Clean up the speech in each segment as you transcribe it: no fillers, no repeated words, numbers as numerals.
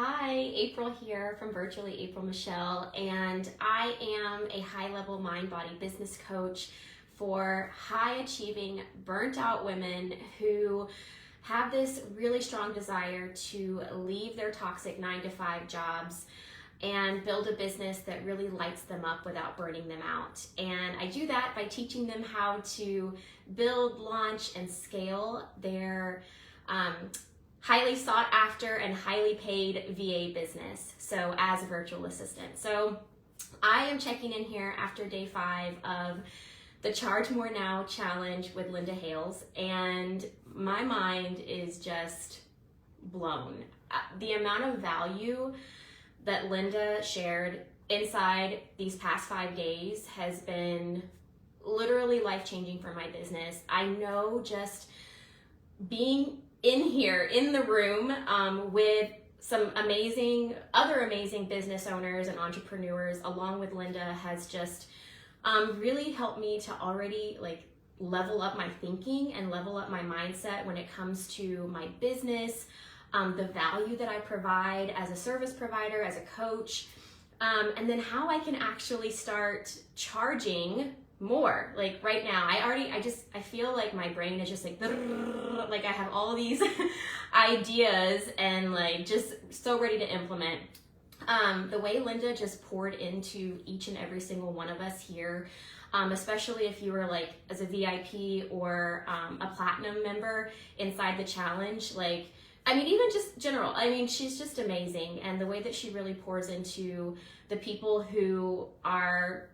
Hi, April here from Virtually April Michelle, and I am a high-level mind-body business coach for high-achieving, burnt-out women who have this really strong desire to leave their toxic 9-to-5 jobs and build a business that really lights them up without burning them out. And I do that by teaching them how to build, launch, and scale their highly sought after and highly paid VA business, so as a virtual assistant. So I am checking in here after day 5 of the Charge More Now challenge with Linda Hales, and my mind is just blown. The amount of value that Linda shared inside these past 5 days has been literally life-changing for my business. I know just being in here in the room with some other amazing business owners and entrepreneurs along with Linda has just really helped me to already level up my thinking and level up my mindset when it comes to my business, the value that I provide as a service provider, as a coach, and then how I can actually start charging more. Like right now, I feel like my brain is just like I have all these ideas and just so ready to implement. The way Linda just poured into each and every single one of us here, especially if you were as a VIP or a platinum member inside the challenge, even just general, she's just amazing. And the way that she really pours into the people who are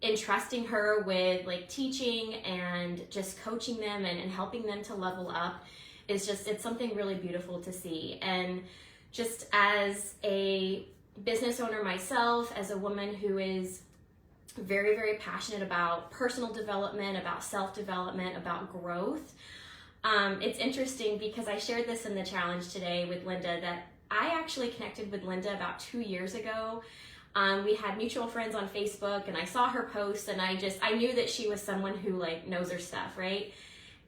entrusting her with teaching and just coaching them and helping them to level up is it's something really beautiful to see. And just as a business owner myself, as a woman who is very, very passionate about personal development, about self-development, about growth, it's interesting because I shared this in the challenge today with Linda that I actually connected with Linda about 2 years ago. We had mutual friends on Facebook, and I saw her post, and I knew that she was someone who knows her stuff, right?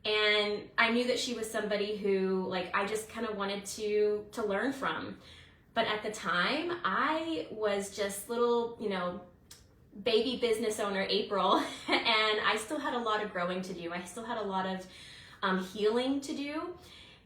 And I knew that she was somebody who I just kind of wanted to learn from. But at the time, I was just little, baby business owner April, and I still had a lot of growing to do. I still had a lot of healing to do.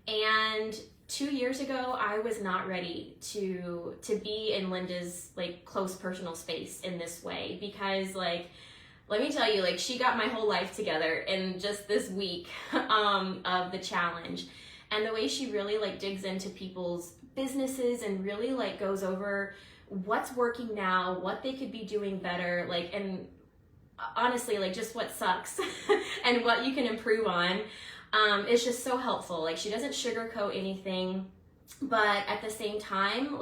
And 2 years ago, I was not ready to be in Linda's close personal space in this way because let me tell you, she got my whole life together in just this week of the challenge. And the way she really digs into people's businesses and really goes over what's working now, what they could be doing better, and honestly just what sucks and what you can improve on. It's just so helpful. She doesn't sugarcoat anything, but at the same time,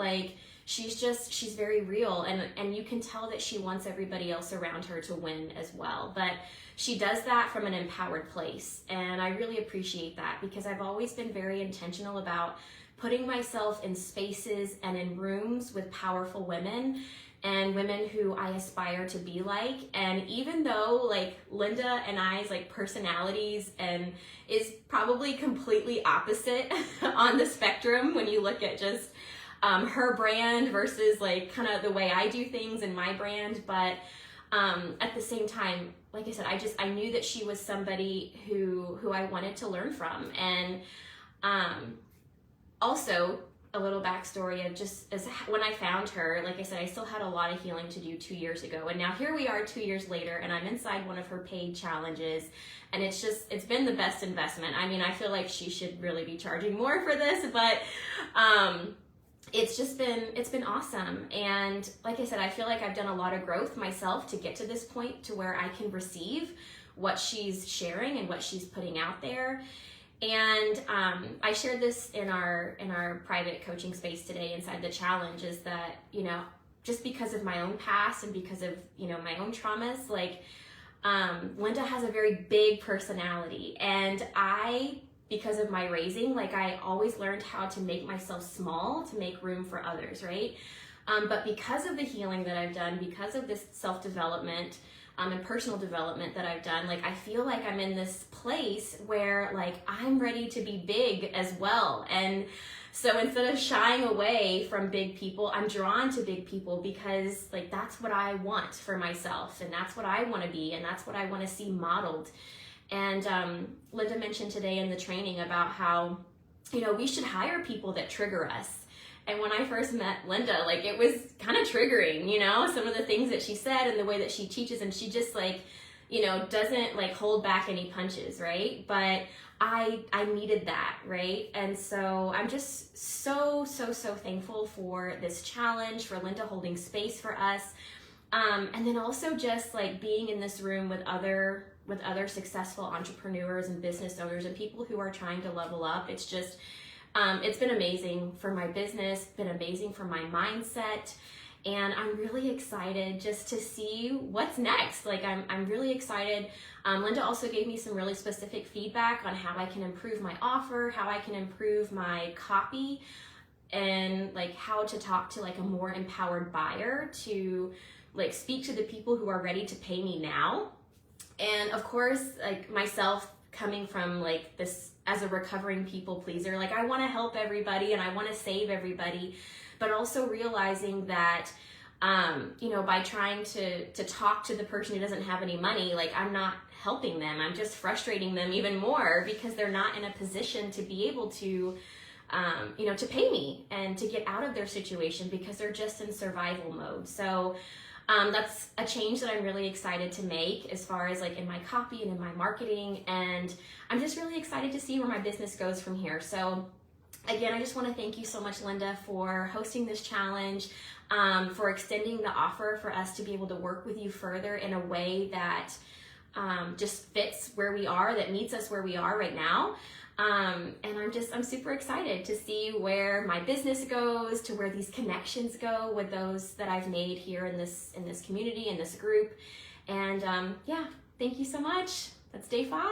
she's very real, and you can tell that she wants everybody else around her to win as well. But she does that from an empowered place, and I really appreciate that because I've always been very intentional about putting myself in spaces and in rooms with powerful women and women who I aspire to be like. And even though Linda and I's personalities and is probably completely opposite on the spectrum when you look at just her brand versus kind of the way I do things in my brand, but at the same time, like I said, I knew that she was somebody who I wanted to learn from. And also a little backstory of just as when I found her, like I said, I still had a lot of healing to do 2 years ago. And now here we are 2 years later, and I'm inside one of her paid challenges. And it's been the best investment. I feel like she should really be charging more for this, but it's been awesome. And like I said, I feel like I've done a lot of growth myself to get to this point to where I can receive what she's sharing and what she's putting out there. And I shared this in our private coaching space today inside the challenge, is that, just because of my own past and because of, my own traumas, Linda has a very big personality. And because of my raising, I always learned how to make myself small to make room for others, right? But because of the healing that I've done, because of this self-development, and personal development that I've done, I feel like I'm in this place where I'm ready to be big as well. And So instead of shying away from big people, I'm drawn to big people because like that's what I want for myself, and that's what I want to be, and that's what I want to see modeled. And Linda mentioned today in the training about how, you know, we should hire people that trigger us. And when I first met Linda, like it was kind of triggering, you know, some of the things that she said and the way that she teaches, and she just like, you know, doesn't like hold back any punches, right? But I needed that, right? And so I'm just so thankful for this challenge, for Linda holding space for us. And then also just like being in this room with other successful entrepreneurs and business owners and people who are trying to level up. It's just, it's been amazing for my business, been amazing for my mindset. And I'm really excited just to see what's next. Like I'm really excited. Linda also gave me some really specific feedback on how I can improve my offer, how I can improve my copy, and like how to talk to like a more empowered buyer to like speak to the people who are ready to pay me now. And of course, like myself coming from like this as a recovering people pleaser, like I want to help everybody and I want to save everybody, but also realizing that, you know, by trying to talk to the person who doesn't have any money, like I'm not helping them. I'm just frustrating them even more because they're not in a position to be able to, you know, to pay me and to get out of their situation because they're just in survival mode. So that's a change that I'm really excited to make as far as like in my copy and in my marketing. And I'm just really excited to see where my business goes from here. So again, I just want to thank you so much, Linda, for hosting this challenge, for extending the offer for us to be able to work with you further in a way that just fits where we are, that meets us where we are right now. And I'm super excited to see where my business goes, to where these connections go with those that I've made here in this community, in this group. And yeah, thank you so much. That's day 5.